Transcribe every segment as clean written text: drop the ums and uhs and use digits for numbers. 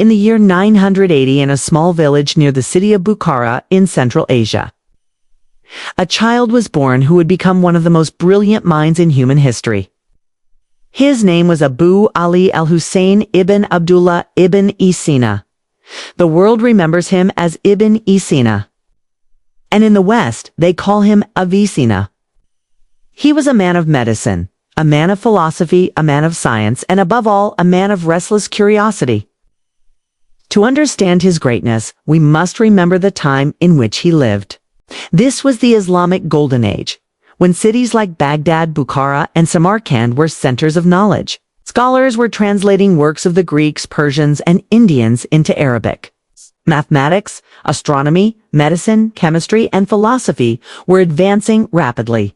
in the year 980 in a small village near the city of Bukhara in Central Asia. A child was born who would become one of the most brilliant minds in human history. His name was Abu Ali al-Hussein ibn Abdullah Ibn-e-Sina. The world remembers him as Ibn-e-Sina. And in the West, they call him Avicenna. He was a man of medicine, a man of philosophy, a man of science, and above all, a man of restless curiosity. To understand his greatness, we must remember the time in which he lived. This was the Islamic Golden Age, when cities like Baghdad, Bukhara, and Samarkand were centers of knowledge. Scholars were translating works of the Greeks, Persians, and Indians into Arabic. Mathematics, astronomy, medicine, chemistry, and philosophy were advancing rapidly.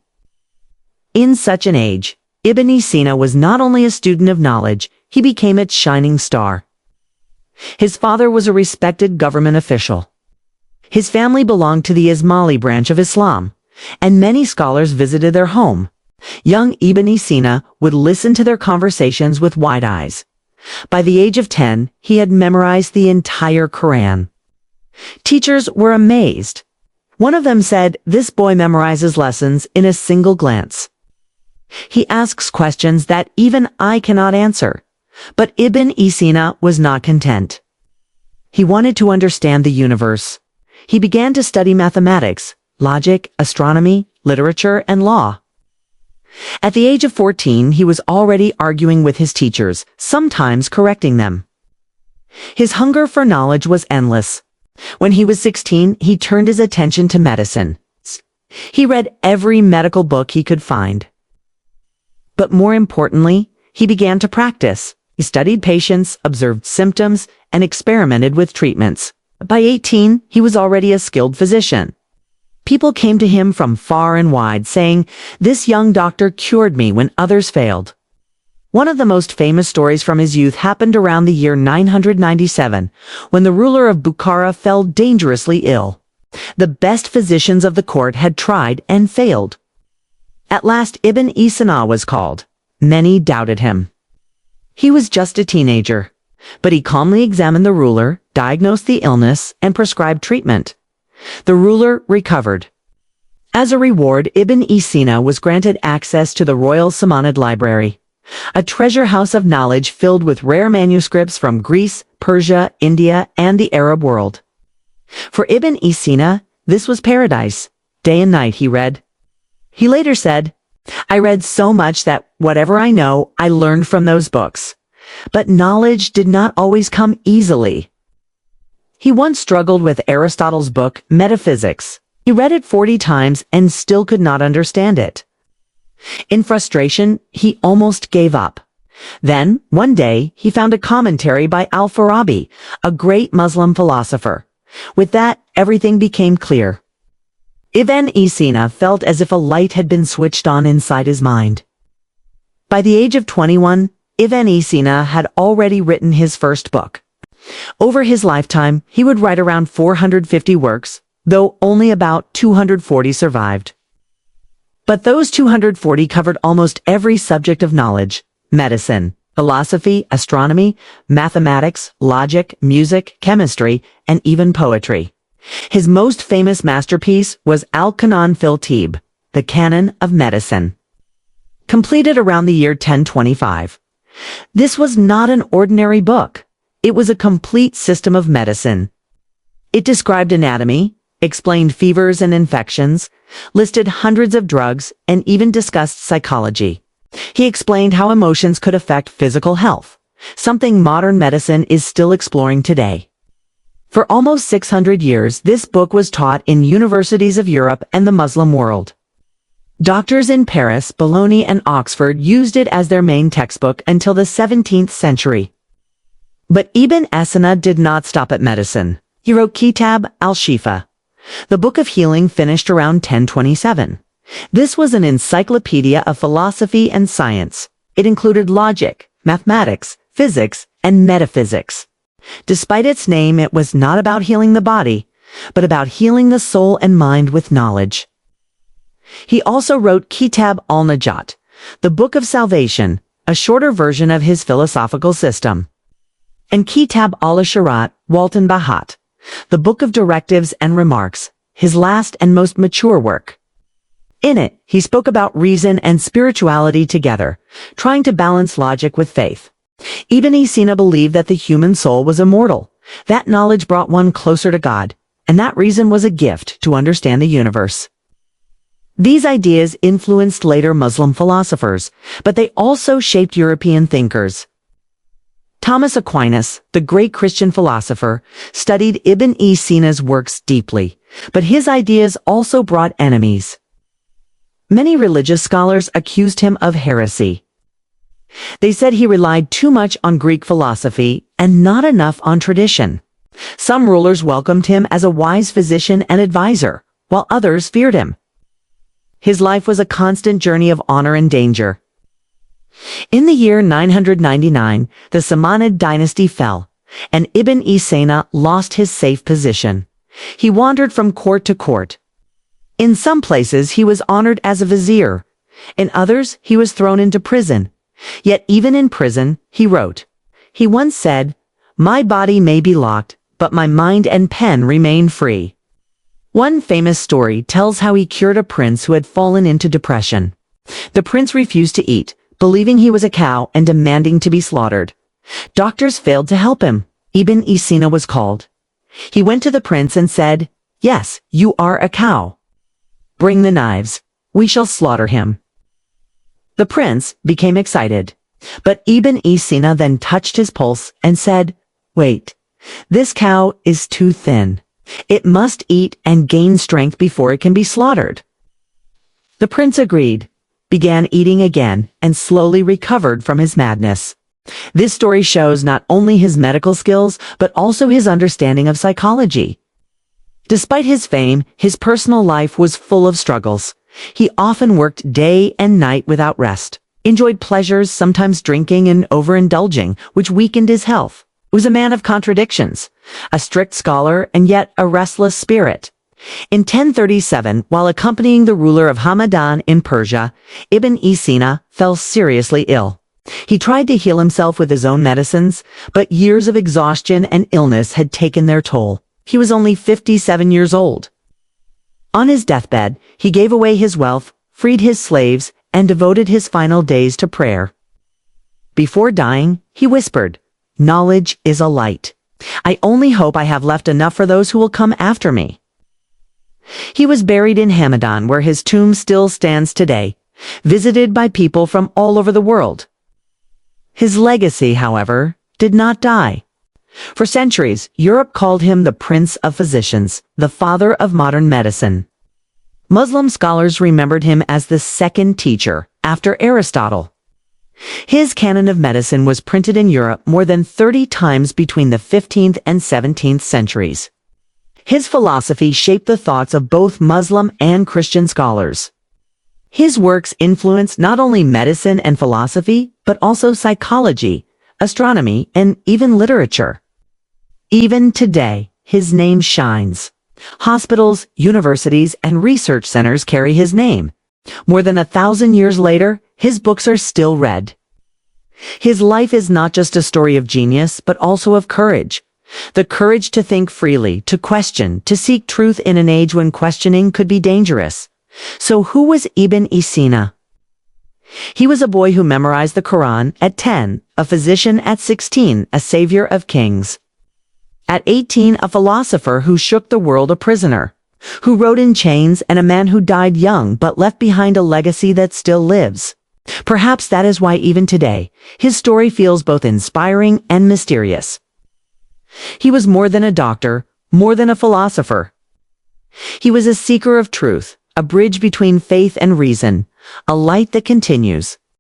In such an age, Ibn-e-Sina was not only a student of knowledge, he became its shining star. His father was a respected government official. His family belonged to the Ismaili branch of Islam, and many scholars visited their home. Young Ibn-e-Sina would listen to their conversations with wide eyes. By the age of 10, he had memorized the entire Quran. Teachers were amazed. One of them said, "This boy memorizes lessons in a single glance. He asks questions that even I cannot answer." But Ibn-e-Sina was not content. He wanted to understand the universe. He began to study mathematics, logic, astronomy, literature, and law. At the age of 14, he was already arguing with his teachers, sometimes correcting them. His hunger for knowledge was endless. When he was 16, he turned his attention to medicine. He read every medical book he could find. But more importantly, he began to practice. He studied patients, observed symptoms, and experimented with treatments. By 18, he was already a skilled physician. People came to him from far and wide saying, "This young doctor cured me when others failed." One of the most famous stories from his youth happened around the year 997, when the ruler of Bukhara fell dangerously ill. The best physicians of the court had tried and failed. At last Ibn-e-Sina was called. Many doubted him. He was just a teenager, but he calmly examined the ruler, diagnosed the illness, and prescribed treatment. The ruler recovered. As a reward, Ibn-e-Sina was granted access to the Royal Samanid Library, a treasure house of knowledge filled with rare manuscripts from Greece, Persia, India, and the Arab world. For Ibn-e-Sina, this was paradise. Day and night he read. He later said, "I read so much that whatever I know, I learned from those books. But knowledge did not always come easily." He once struggled with Aristotle's book, Metaphysics. He read it 40 times and still could not understand it. In frustration, he almost gave up. Then, one day, he found a commentary by Al-Farabi, a great Muslim philosopher. With that, everything became clear. Ibn-e-Sina felt as if a light had been switched on inside his mind. By the age of 21, Ibn-e-Sina had already written his first book. Over his lifetime, he would write around 450 works, though only about 240 survived. But those 240 covered almost every subject of knowledge: medicine, philosophy, astronomy, mathematics, logic, music, chemistry, and even poetry. His most famous masterpiece was Al-Qanun fil Tibb, the Canon of Medicine, completed around the year 1025. This was not an ordinary book. It was a complete system of medicine. It described anatomy, explained fevers and infections, listed hundreds of drugs, and even discussed psychology. He explained how emotions could affect physical health, something modern medicine is still exploring today. For almost 600 years, this book was taught in universities of Europe and the Muslim world. Doctors in Paris, Bologna, and Oxford used it as their main textbook until the 17th century. But Ibn-e-Sina did not stop at medicine. He wrote Kitab al-Shifa, the book of healing, finished around 1027. This was an encyclopedia of philosophy and science. It included logic, mathematics, physics, and metaphysics. Despite its name, it was not about healing the body, but about healing the soul and mind with knowledge. He also wrote Kitab al-Najat, the Book of Salvation, a shorter version of his philosophical system. and Kitab al-Sharat, Walton Bahat, the Book of Directives and Remarks, his last and most mature work. In it, he spoke about reason and spirituality together, trying to balance logic with faith. Ibn-e-Sina believed that the human soul was immortal. That knowledge brought one closer to God, and that reason was a gift to understand the universe. These ideas influenced later Muslim philosophers, but they also shaped European thinkers. Thomas Aquinas, the great Christian philosopher, studied Ibn-e-Sina's works deeply, but his ideas also brought enemies. Many religious scholars accused him of heresy. They said he relied too much on Greek philosophy and not enough on tradition. Some rulers welcomed him as a wise physician and advisor, while others feared him. His life was a constant journey of honor and danger. In the year 999, the Samanid dynasty fell, and Ibn-e-Sina lost his safe position. He wandered from court to court. In some places he was honored as a vizier. In others he was thrown into prison. Yet even in prison, he wrote. He once said, "My body may be locked, but my mind and pen remain free." One famous story tells how he cured a prince who had fallen into depression. The prince refused to eat, believing he was a cow and demanding to be slaughtered. Doctors failed to help him. Ibn-e-Sina was called. He went to the prince and said, "Yes, you are a cow. Bring the knives. We shall slaughter him." The prince became excited, but Ibn-e-Sina then touched his pulse and said, "Wait, this cow is too thin. It must eat and gain strength before it can be slaughtered." The prince agreed, began eating again, and slowly recovered from his madness. This story shows not only his medical skills, but also his understanding of psychology. Despite his fame, his personal life was full of struggles. He often worked day and night without rest, enjoyed pleasures, sometimes drinking and overindulging, which weakened his health. He was a man of contradictions, a strict scholar and yet a restless spirit. In 1037, while accompanying the ruler of Hamadan in Persia, Ibn-e-Sina fell seriously ill. He tried to heal himself with his own medicines, but years of exhaustion and illness had taken their toll. He was only 57 years old. On his deathbed, he gave away his wealth, freed his slaves, and devoted his final days to prayer. Before dying, he whispered, "Knowledge is a light. I only hope I have left enough for those who will come after me." He was buried in Hamadan, where his tomb still stands today, visited by people from all over the world. His legacy, however, did not die. For centuries, Europe called him the Prince of Physicians, the father of modern medicine. Muslim scholars remembered him as the second teacher, after Aristotle. His Canon of Medicine was printed in Europe more than 30 times between the 15th and 17th centuries. His philosophy shaped the thoughts of both Muslim and Christian scholars. His works influenced not only medicine and philosophy, but also psychology, astronomy, and even literature. Even today, his name shines. Hospitals, universities, and research centers carry his name. More than 1,000 years later, his books are still read. His life is not just a story of genius, but also of courage. The courage to think freely, to question, to seek truth in an age when questioning could be dangerous. So who was Ibn-e-Sina? He was a boy who memorized the Quran at 10, a physician at 16, a savior of kings. At 18, a philosopher who shook the world, a prisoner, who rode in chains, and a man who died young but left behind a legacy that still lives. Perhaps that is why even today, his story feels both inspiring and mysterious. He was more than a doctor, more than a philosopher. He was a seeker of truth, a bridge between faith and reason, a light that continues.